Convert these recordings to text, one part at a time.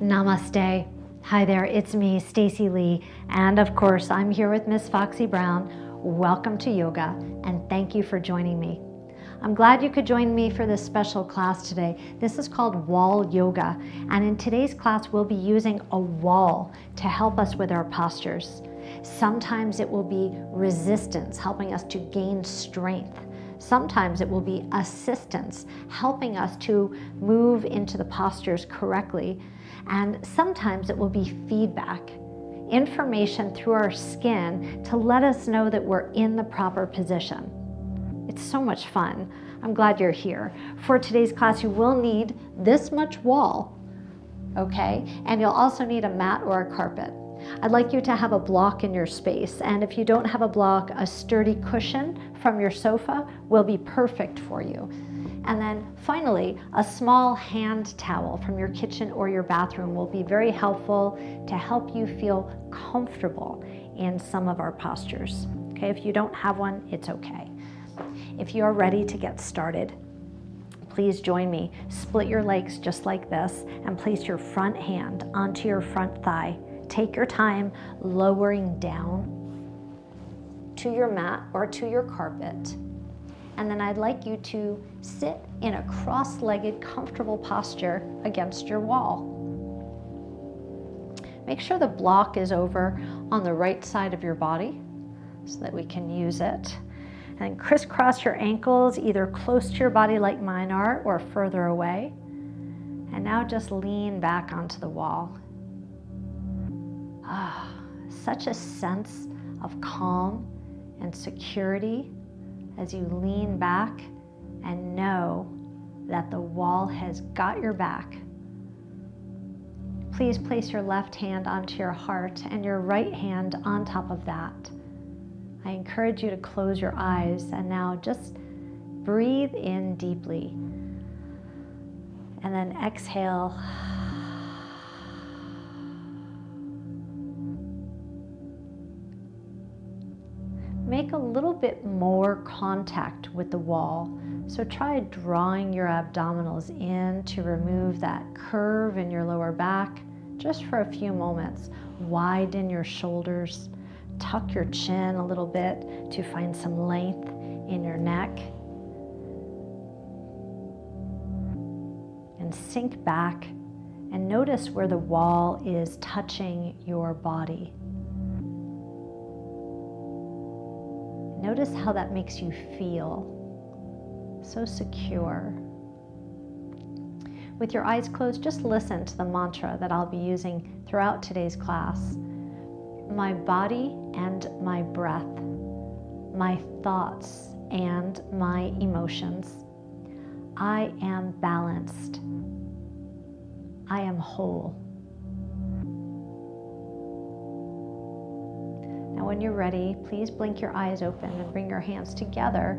Namaste. Hi there, it's me, Stacey Lei, and of course I'm here with Miss Foxy Brown. Welcome to yoga, and thank you for joining me. I'm glad you could join me for this special class today. This is called wall yoga, and in today's class we'll be using a wall to help us with our postures. Sometimes it will be resistance, helping us to gain strength. Sometimes it will be assistance, helping us to move into the postures correctly. And sometimes it will be feedback, information through our skin to let us know that we're in the proper position. It's so much fun. I'm glad you're here. For today's class, you will need this much wall, okay? And you'll also need a mat or a carpet. I'd like you to have a block in your space, and if you don't have a block, a sturdy cushion from your sofa will be perfect for you. And then finally, a small hand towel from your kitchen or your bathroom will be very helpful to help you feel comfortable in some of our postures. Okay, if you don't have one, it's okay. If you are ready to get started, please join me. Split your legs just like this and place your front hand onto your front thigh. Take your time lowering down to your mat or to your carpet. And then I'd like you to sit in a cross-legged, comfortable posture against your wall. Make sure the block is over on the right side of your body so that we can use it. And crisscross your ankles either close to your body like mine are or further away. And now just lean back onto the wall. Such a sense of calm and security as you lean back and know that the wall has got your back. Please place your left hand onto your heart and your right hand on top of that. I encourage you to close your eyes and now just breathe in deeply. And then exhale. Make a little bit more contact with the wall. So try drawing your abdominals in to remove that curve in your lower back just for a few moments. Widen your shoulders, tuck your chin a little bit to find some length in your neck. And sink back and notice where the wall is touching your body. Notice how that makes you feel so secure. With your eyes closed, just listen to the mantra that I'll be using throughout today's class. My body and my breath, my thoughts and my emotions. I am balanced. I am whole. Now when you're ready, please blink your eyes open and bring your hands together.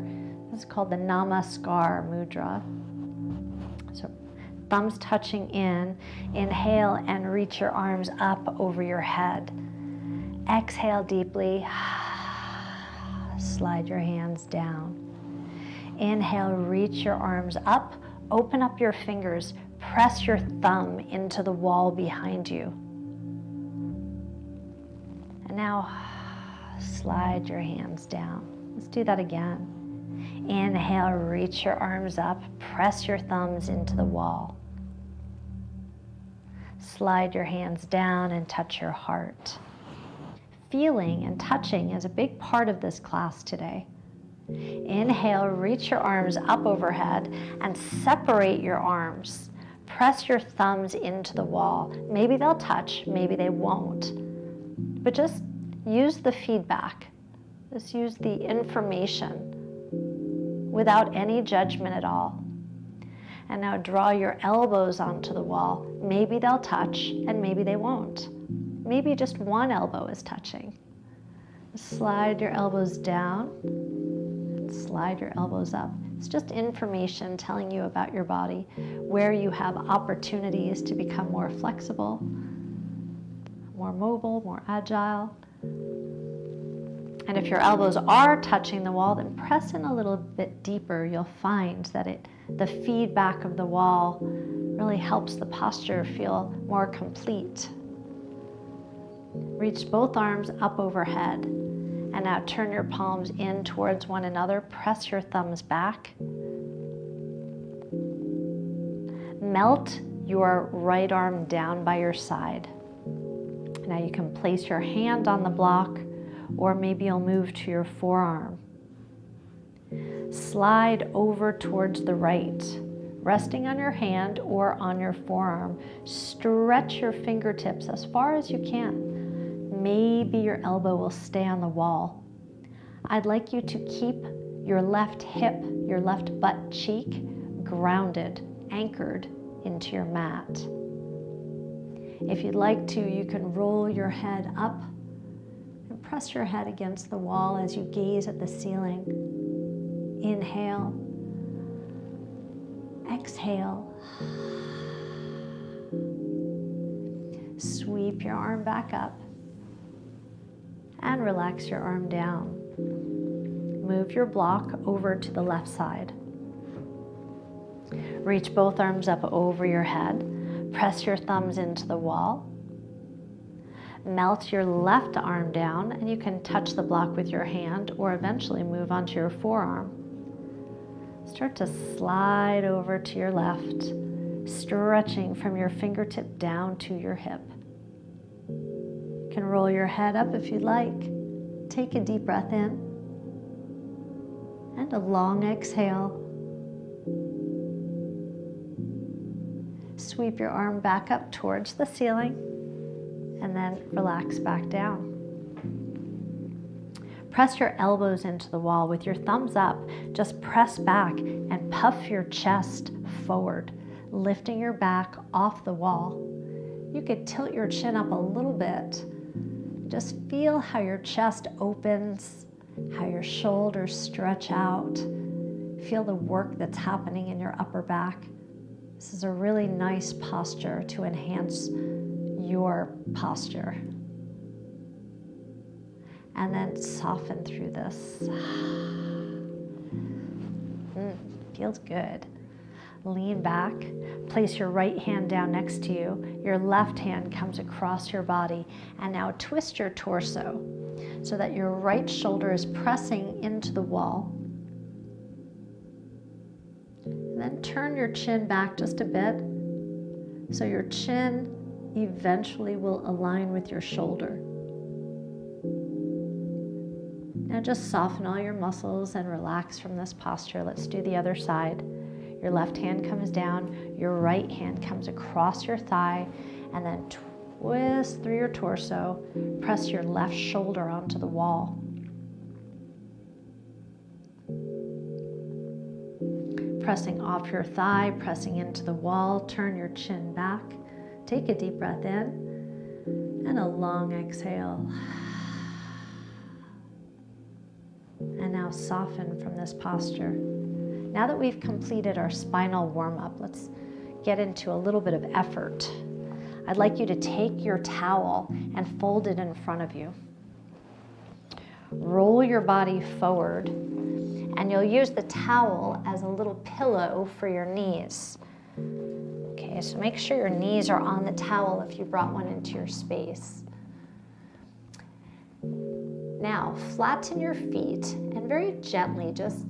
This is called the Namaskar mudra. So thumbs touching in. Inhale and reach your arms up over your head. Exhale deeply. Slide your hands down. Inhale, reach your arms up. Open up your fingers. Press your thumb into the wall behind you. And now slide your hands down. Let's do that again. Inhale, reach your arms up, press your thumbs into the wall. Slide your hands down and touch your heart. Feeling and touching is a big part of this class today. Inhale, reach your arms up overhead and separate your arms. Press your thumbs into the wall. Maybe they'll touch, maybe they won't. But just use the feedback. Just use the information without any judgment at all. And now draw your elbows onto the wall. Maybe they'll touch and maybe they won't. Maybe just one elbow is touching. Slide your elbows down and slide your elbows up. It's just information telling you about your body, where you have opportunities to become more flexible, more mobile, more agile. And if your elbows are touching the wall, then press in a little bit deeper. You'll find that the feedback of the wall really helps the posture feel more complete. Reach both arms up overhead. And now turn your palms in towards one another. Press your thumbs back. Melt your right arm down by your side. Now you can place your hand on the block, or maybe you'll move to your forearm. Slide over towards the right, resting on your hand or on your forearm. Stretch your fingertips as far as you can. Maybe your elbow will stay on the wall. I'd like you to keep your left hip, your left butt cheek grounded, anchored into your mat. If you'd like to, you can roll your head up and press your head against the wall as you gaze at the ceiling. Inhale, exhale. Sweep your arm back up and relax your arm down. Move your block over to the left side. Reach both arms up over your head. Press your thumbs into the wall. Melt your left arm down, and you can touch the block with your hand or eventually move onto your forearm. Start to slide over to your left, stretching from your fingertip down to your hip. You can roll your head up if you'd like. Take a deep breath in and a long exhale. Sweep your arm back up towards the ceiling and then relax back down. Press your elbows into the wall with your thumbs up. Just press back and puff your chest forward, lifting your back off the wall. You could tilt your chin up a little bit. Just feel how your chest opens, how your shoulders stretch out. Feel the work that's happening in your upper back. This is a really nice posture to enhance your posture. And then soften through this. Feels good. Lean back, place your right hand down next to you. Your left hand comes across your body, and now twist your torso so that your right shoulder is pressing into the wall. And then turn your chin back just a bit so your chin eventually will align with your shoulder. Now just soften all your muscles and relax from this posture. Let's do the other side. Your left hand comes down, your right hand comes across your thigh, and then twist through your torso. Press your left shoulder onto the wall. Pressing off your thigh, pressing into the wall, turn your chin back. Take a deep breath in and a long exhale. And now soften from this posture. Now that we've completed our spinal warm-up, let's get into a little bit of effort. I'd like you to take your towel and fold it in front of you. Roll your body forward, and you'll use the towel as a little pillow for your knees. Okay, so make sure your knees are on the towel if you brought one into your space. Now, flatten your feet and very gently just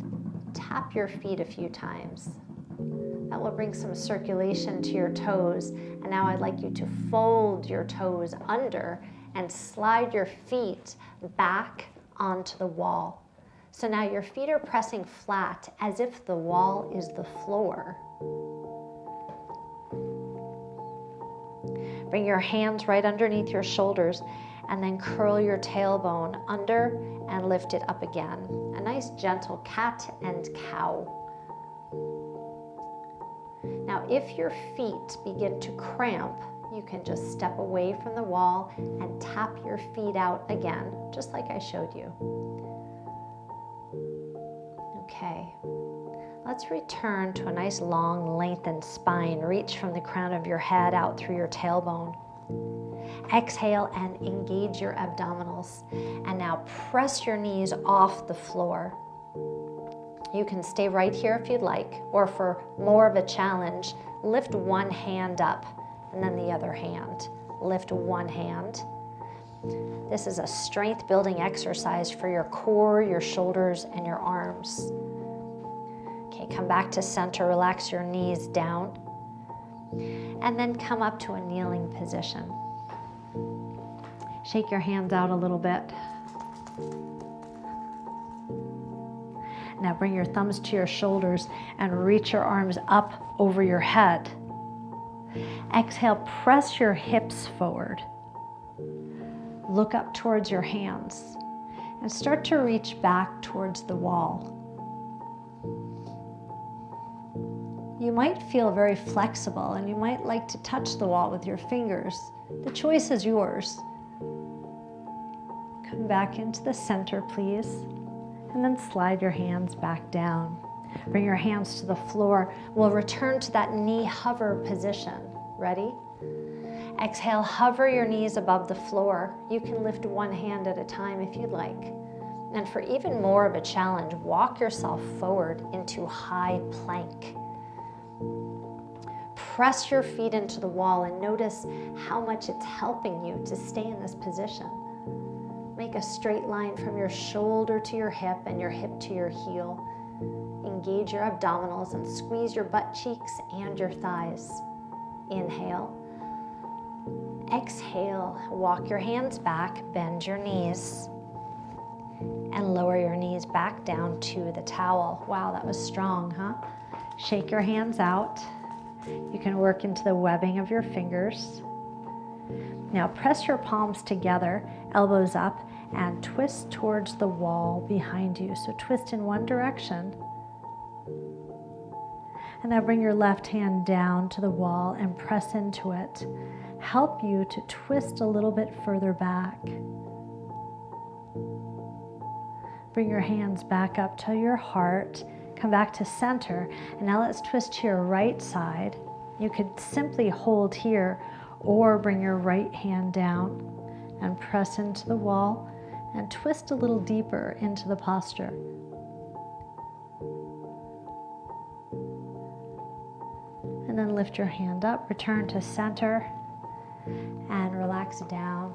tap your feet a few times. That will bring some circulation to your toes. And now I'd like you to fold your toes under and slide your feet back onto the wall. So now your feet are pressing flat as if the wall is the floor. Bring your hands right underneath your shoulders and then curl your tailbone under and lift it up again. A nice gentle cat and cow. Now, if your feet begin to cramp, you can just step away from the wall and tap your feet out again, just like I showed you. Okay, let's return to a nice long lengthened spine. Reach from the crown of your head out through your tailbone. Exhale and engage your abdominals. And now press your knees off the floor. You can stay right here if you'd like, or for more of a challenge, lift one hand up and then the other hand. Lift one hand. This is a strength building exercise for your core, your shoulders, and your arms. Okay, come back to center, relax your knees down, and then come up to a kneeling position. Shake your hands out a little bit. Now bring your thumbs to your shoulders and reach your arms up over your head. Exhale, press your hips forward. Look up towards your hands and start to reach back towards the wall. You might feel very flexible and you might like to touch the wall with your fingers. The choice is yours. Come back into the center, please, and then slide your hands back down. Bring your hands to the floor. We'll return to that knee hover position. Ready? Exhale, hover your knees above the floor. You can lift one hand at a time if you'd like. And for even more of a challenge, walk yourself forward into high plank. Press your feet into the wall and notice how much it's helping you to stay in this position. Make a straight line from your shoulder to your hip and your hip to your heel. Engage your abdominals and squeeze your butt cheeks and your thighs. Inhale. Exhale, walk your hands back, bend your knees, and lower your knees back down to the towel. Wow, that was strong, huh? Shake your hands out. You can work into the webbing of your fingers. Now press your palms together, elbows up, and twist towards the wall behind you. So twist in one direction. And now bring your left hand down to the wall and press into it. Help you to twist a little bit further back. Bring your hands back up to your heart. Come back to center. And now let's twist to your right side. You could simply hold here or bring your right hand down and press into the wall and twist a little deeper into the posture. And then lift your hand up, return to center, and relax down.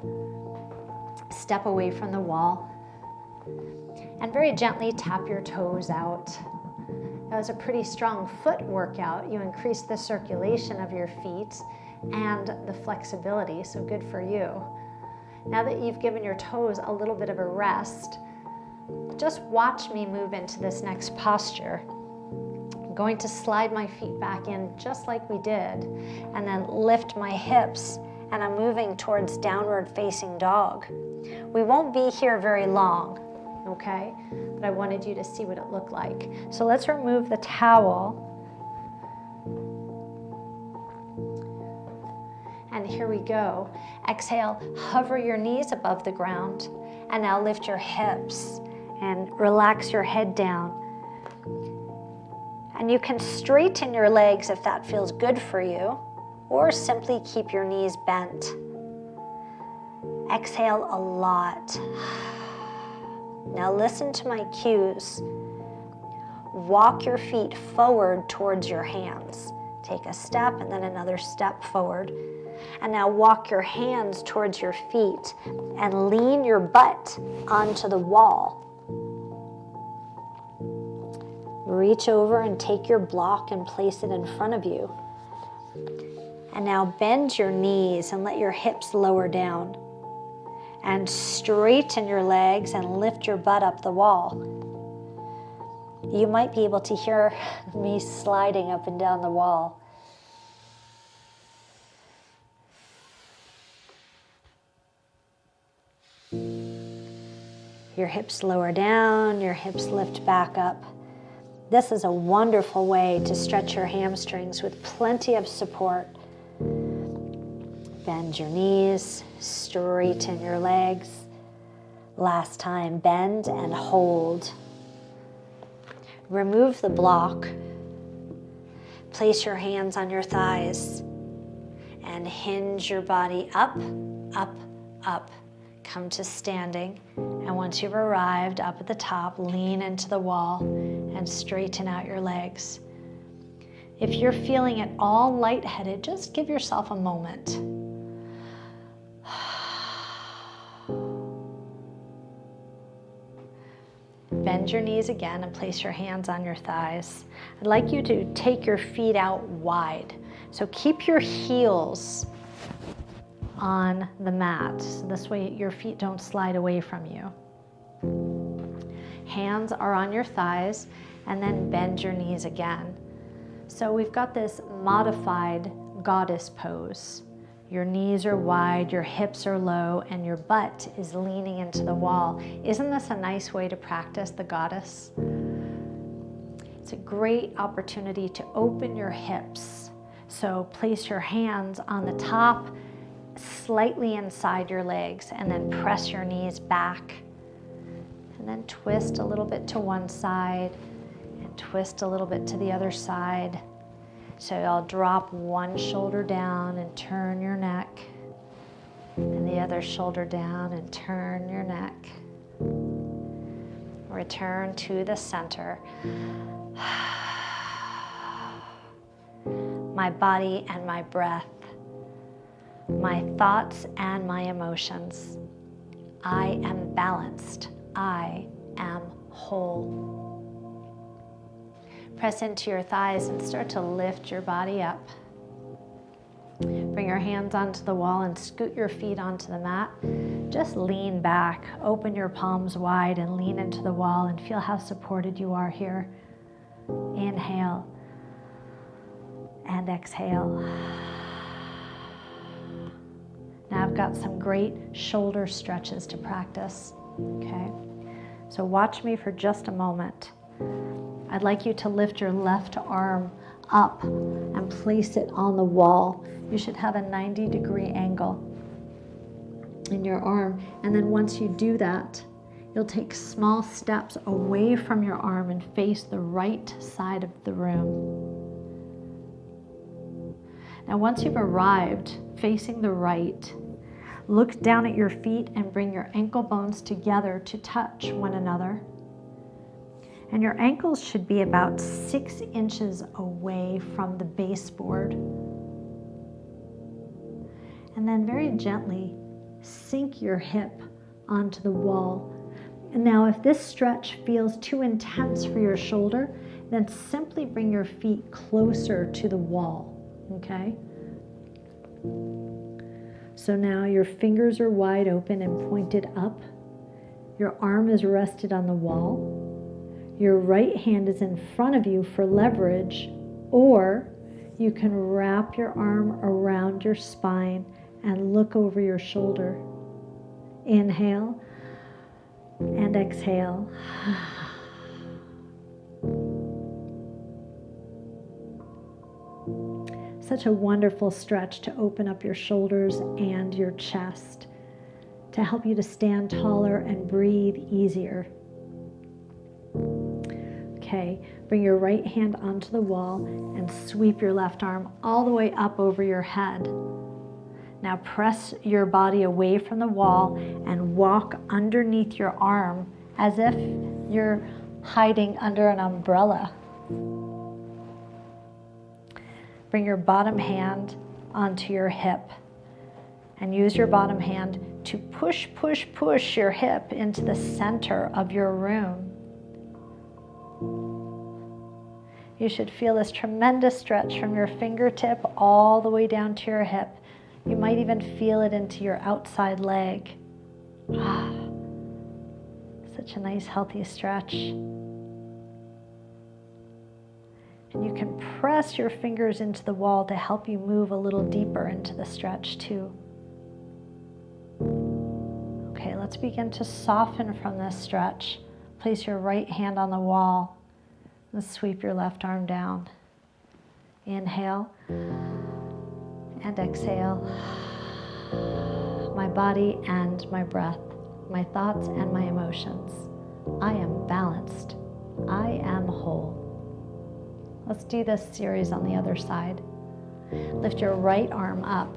Step away from the wall and very gently tap your toes out. That was a pretty strong foot workout. You increased the circulation of your feet and the flexibility, so good for you. Now that you've given your toes a little bit of a rest, just watch me move into this next posture. I'm going to slide my feet back in just like we did, and then lift my hips, and I'm moving towards downward facing dog. We won't be here very long, okay? But I wanted you to see what it looked like. So let's remove the towel. And here we go. Exhale, hover your knees above the ground. And now lift your hips and relax your head down. And you can straighten your legs if that feels good for you, or simply keep your knees bent. Exhale a lot. Now listen to my cues. Walk your feet forward towards your hands. Take a step and then another step forward. And now walk your hands towards your feet and lean your butt onto the wall. Reach over and take your block and place it in front of you. And now bend your knees and let your hips lower down. And straighten your legs and lift your butt up the wall. You might be able to hear me sliding up and down the wall. Your hips lower down, your hips lift back up. This is a wonderful way to stretch your hamstrings with plenty of support. Bend your knees, straighten your legs. Last time, bend and hold. Remove the block. Place your hands on your thighs and hinge your body up, up, up. Come to standing, and once you've arrived up at the top, lean into the wall and straighten out your legs. If you're feeling at all lightheaded, just give yourself a moment. Bend your knees again and place your hands on your thighs. I'd like you to take your feet out wide. So keep your heels on the mat. So this way your feet don't slide away from you. Hands are on your thighs, and then bend your knees again. So we've got this modified goddess pose. Your knees are wide, your hips are low, and your butt is leaning into the wall. Isn't this a nice way to practice the goddess? It's a great opportunity to open your hips. So place your hands on the top, slightly inside your legs, and then press your knees back. And then twist a little bit to one side and twist a little bit to the other side. So I'll drop one shoulder down and turn your neck, and the other shoulder down and turn your neck. Return to the center. My body and my breath, my thoughts and my emotions. I am balanced. I am whole. Press into your thighs and start to lift your body up. Bring your hands onto the wall and scoot your feet onto the mat. Just lean back, open your palms wide and lean into the wall and feel how supported you are here. Inhale and exhale. Now I've got some great shoulder stretches to practice, okay? So watch me for just a moment. I'd like you to lift your left arm up and place it on the wall. You should have a 90-degree angle in your arm. And then once you do that, you'll take small steps away from your arm and face the right side of the room. Now once you've arrived facing the right, look down at your feet and bring your ankle bones together to touch one another. And your ankles should be about 6 inches away from the baseboard. And then very gently sink your hip onto the wall. And now if this stretch feels too intense for your shoulder, then simply bring your feet closer to the wall, okay? So now your fingers are wide open and pointed up. Your arm is rested on the wall. Your right hand is in front of you for leverage, or you can wrap your arm around your spine and look over your shoulder. Inhale and exhale. Such a wonderful stretch to open up your shoulders and your chest to help you to stand taller and breathe easier. Okay, bring your right hand onto the wall and sweep your left arm all the way up over your head. Now press your body away from the wall and walk underneath your arm as if you're hiding under an umbrella. Bring your bottom hand onto your hip and use your bottom hand to push your hip into the center of your room. You should feel this tremendous stretch from your fingertip all the way down to your hip. You might even feel it into your outside leg. Such a nice healthy stretch. And you can press your fingers into the wall to help you move a little deeper into the stretch too. Okay, let's begin to soften from this stretch. Place your right hand on the wall and sweep your left arm down. Inhale and exhale. My body and my breath, my thoughts and my emotions. I am balanced. I am whole. Let's do this series on the other side. Lift your right arm up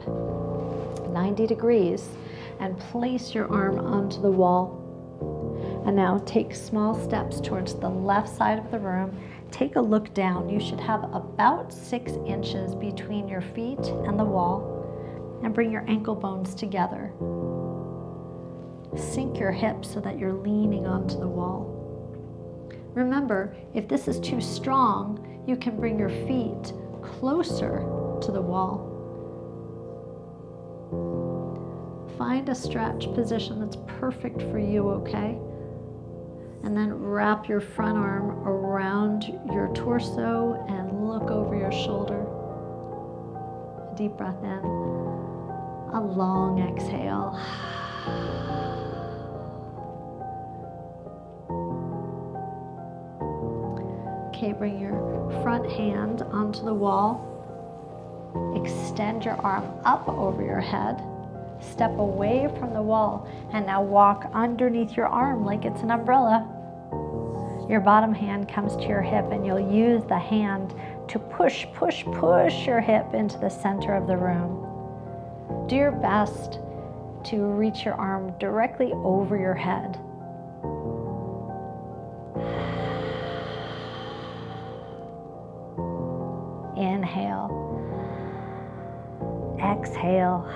90 degrees and place your arm onto the wall. And now take small steps towards the left side of the room. Take a look down. You should have about 6 inches between your feet and the wall. And bring your ankle bones together. Sink your hips so that you're leaning onto the wall. Remember, if this is too strong, you can bring your feet closer to the wall. Find a stretch position that's perfect for you, okay? And then wrap your front arm around your torso and look over your shoulder. Deep breath in. A long exhale. Okay, bring your front hand onto the wall. Extend your arm up over your head. Step away from the wall and now walk underneath your arm like it's an umbrella. Your bottom hand comes to your hip and you'll use the hand to push your hip into the center of the room. Do your best to reach your arm directly over your head. Inhale. Exhale.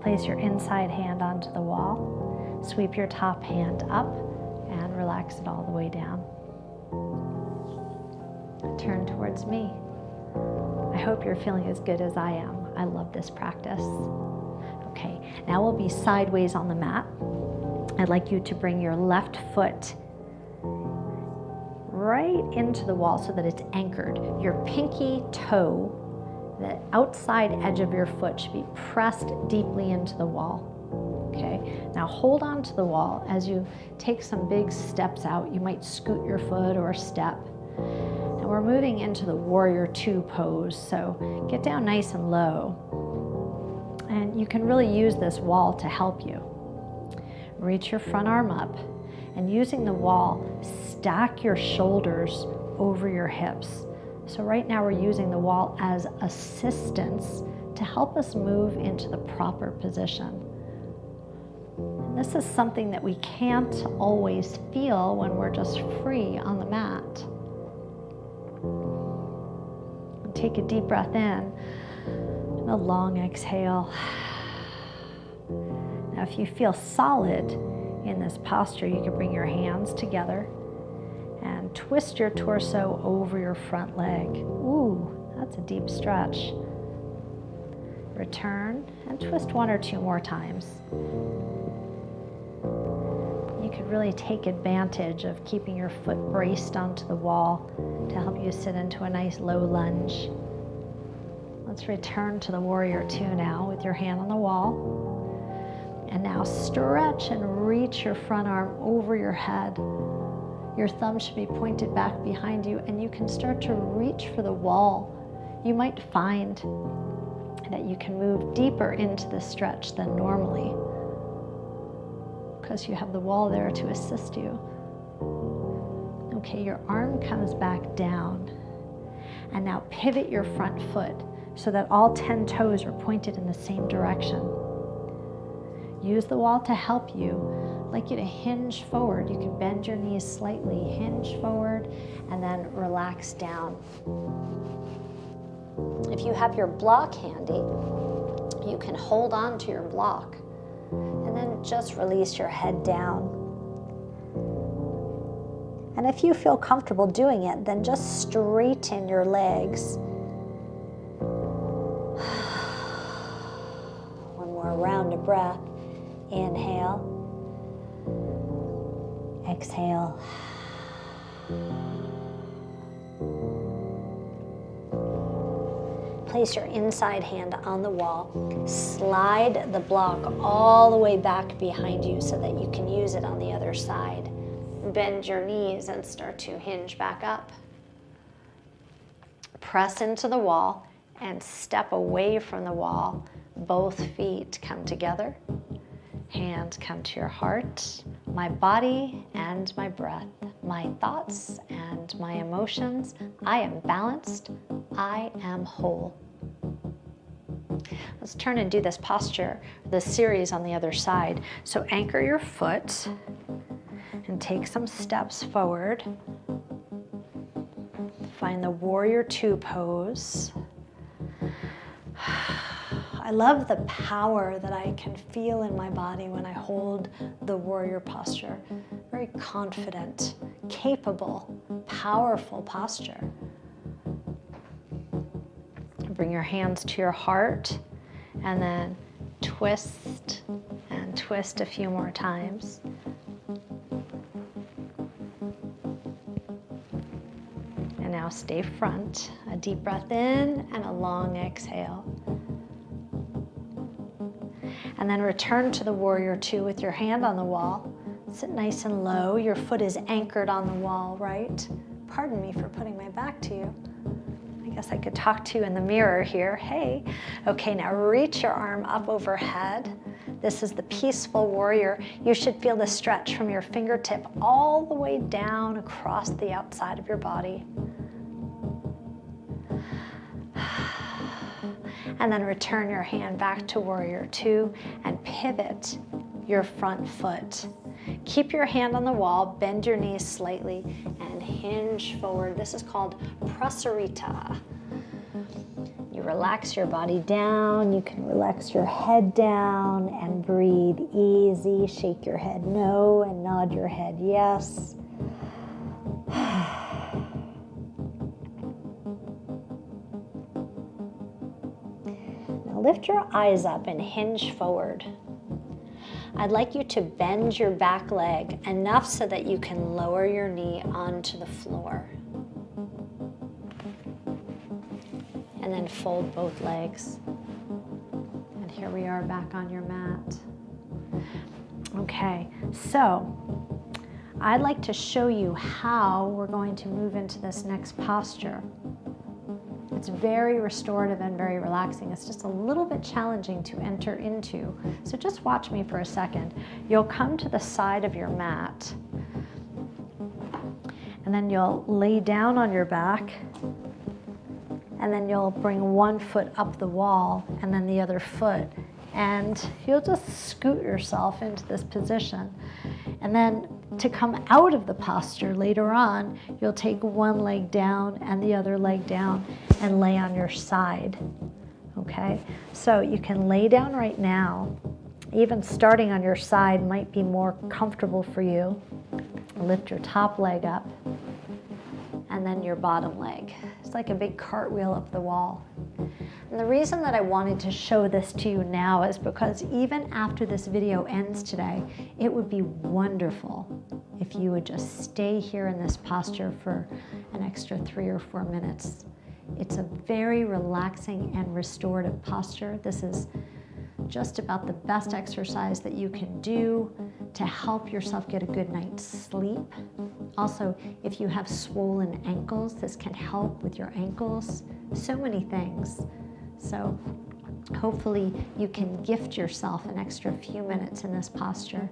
Place your inside hand onto the wall. Sweep your top hand up and relax it all the way down. Turn towards me. I hope you're feeling as good as I am. I love this practice. Okay, now we'll be sideways on the mat. I'd like you to bring your left foot right into the wall so that it's anchored. Your pinky toe, the outside edge of your foot, should be pressed deeply into the wall. Okay, now hold on to the wall. As you take some big steps out, you might scoot your foot or step. And we're moving into the warrior two pose, so get down nice and low. And you can really use this wall to help you. Reach your front arm up, and using the wall, stack your shoulders over your hips. So right now we're using the wall as assistance to help us move into the proper position. And this is something that we can't always feel when we're just free on the mat. And take a deep breath in and a long exhale. Now if you feel solid in this posture, you can bring your hands together and twist your torso over your front leg. Ooh, that's a deep stretch. Return and twist 1 or 2 more times. You could really take advantage of keeping your foot braced onto the wall to help you sit into a nice low lunge. Let's return to the warrior two now with your hand on the wall. And now stretch and reach your front arm over your head. Your thumb should be pointed back behind you, and you can start to reach for the wall. You might find that you can move deeper into the stretch than normally because you have the wall there to assist you. Okay, your arm comes back down. And now pivot your front foot so that all 10 toes are pointed in the same direction. Use the wall to help you. I'd like you to hinge forward. You can bend your knees slightly, hinge forward, and then relax down. If you have your block handy, you can hold on to your block and then just release your head down. And if you feel comfortable doing it, then just straighten your legs. One more round of breath. Inhale. Exhale. Place your inside hand on the wall. Slide the block all the way back behind you so that you can use it on the other side. Bend your knees and start to hinge back up. Press into the wall and step away from the wall. Both feet come together. Hands come to your heart, my body, and my breath. my thoughts and my emotions. I am balanced. I am whole. Let's turn and do this posture, this series on the other side. So anchor your foot and take some steps forward. Find the warrior two pose. I love the power that I can feel in my body when I hold the warrior posture. Very confident, capable, powerful posture. Bring your hands to your heart and then twist and twist a few more times. And now stay front. A deep breath in and a long exhale. And then return to the warrior two with your hand on the wall. Sit nice and low. Your foot is anchored on the wall, right? Pardon me for putting my back to you. I guess I could talk to you in the mirror here. Hey. Okay, now reach your arm up overhead. This is the peaceful warrior. You should feel the stretch from your fingertip all the way down across the outside of your body. And then return your hand back to warrior two and pivot your front foot. Keep your hand on the wall, bend your knees slightly, and hinge forward. This is called prasarita. You relax your body down. You can relax your head down and breathe easy. Shake your head no and nod your head yes. Now lift your eyes up and hinge forward. I'd like you to bend your back leg enough so that you can lower your knee onto the floor. And then fold both legs. And here we are back on your mat. Okay, so I'd like to show you how we're going to move into this next posture. It's very restorative and very relaxing. It's just a little bit challenging to enter into. So just watch me for a second. You'll come to the side of your mat, and then you'll lay down on your back, and then you'll bring one foot up the wall and then the other foot, and you'll just scoot yourself into this position. And then to come out of the posture later on, you'll take one leg down and the other leg down and lay on your side, okay? So you can lay down right now. Even starting on your side might be more comfortable for you. Lift your top leg up and then your bottom leg. It's like a big cartwheel up the wall. And the reason that I wanted to show this to you now is because even after this video ends today, it would be wonderful if you would just stay here in this posture for an extra 3 or 4 minutes. It's a very relaxing and restorative posture. This is just about the best exercise that you can do to help yourself get a good night's sleep. Also, if you have swollen ankles, this can help with your ankles. So many things. So hopefully you can gift yourself an extra few minutes in this posture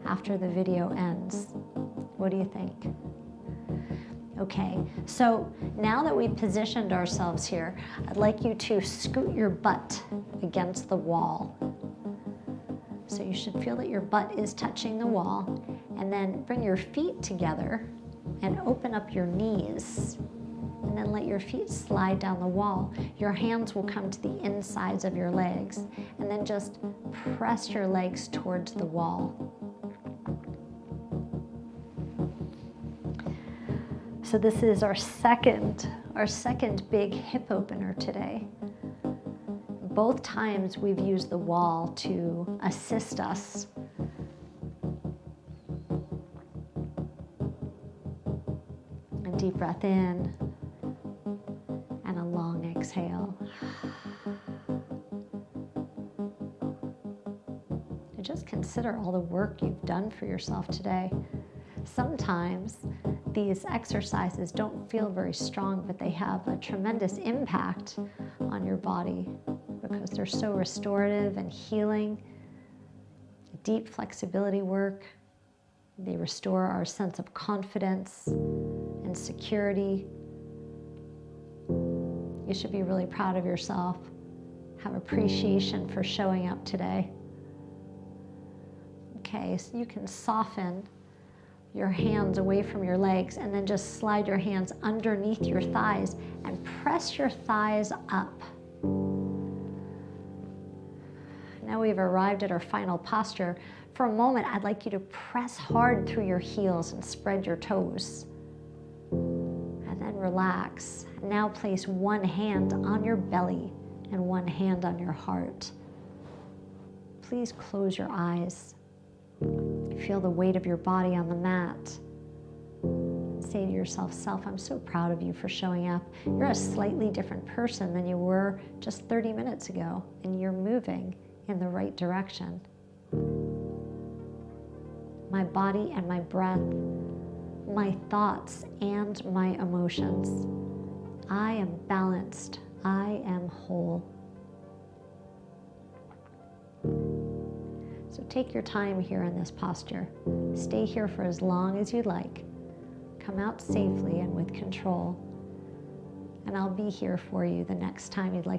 after the video ends. What do you think? Okay, so now that we've positioned ourselves here, I'd like you to scoot your butt against the wall. So you should feel that your butt is touching the wall, and then bring your feet together and open up your knees. And then let your feet slide down the wall. Your hands will come to the insides of your legs, and then just press your legs towards the wall. So this is our second big hip opener today. Both times we've used the wall to assist us. A deep breath in and a long exhale. And just consider all the work you've done for yourself today. Sometimes these exercises don't feel very strong, but they have a tremendous impact on your body because they're so restorative and healing. Deep flexibility work. They restore our sense of confidence and security. You should be really proud of yourself. Have appreciation for showing up today. Okay, so you can soften your hands away from your legs and then just slide your hands underneath your thighs and press your thighs up. Now we've arrived at our final posture. For a moment, I'd like you to press hard through your heels and spread your toes. And then relax. Now place one hand on your belly and one hand on your heart. Please close your eyes. Feel the weight of your body on the mat. Say to yourself, self, I'm so proud of you for showing up. You're a slightly different person than you were just 30 minutes ago, and you're moving in the right direction. My body and my breath, my thoughts and my emotions. I am balanced. I am whole. So take your time here in this posture. Stay here for as long as you'd like. Come out safely and with control. And I'll be here for you the next time you'd like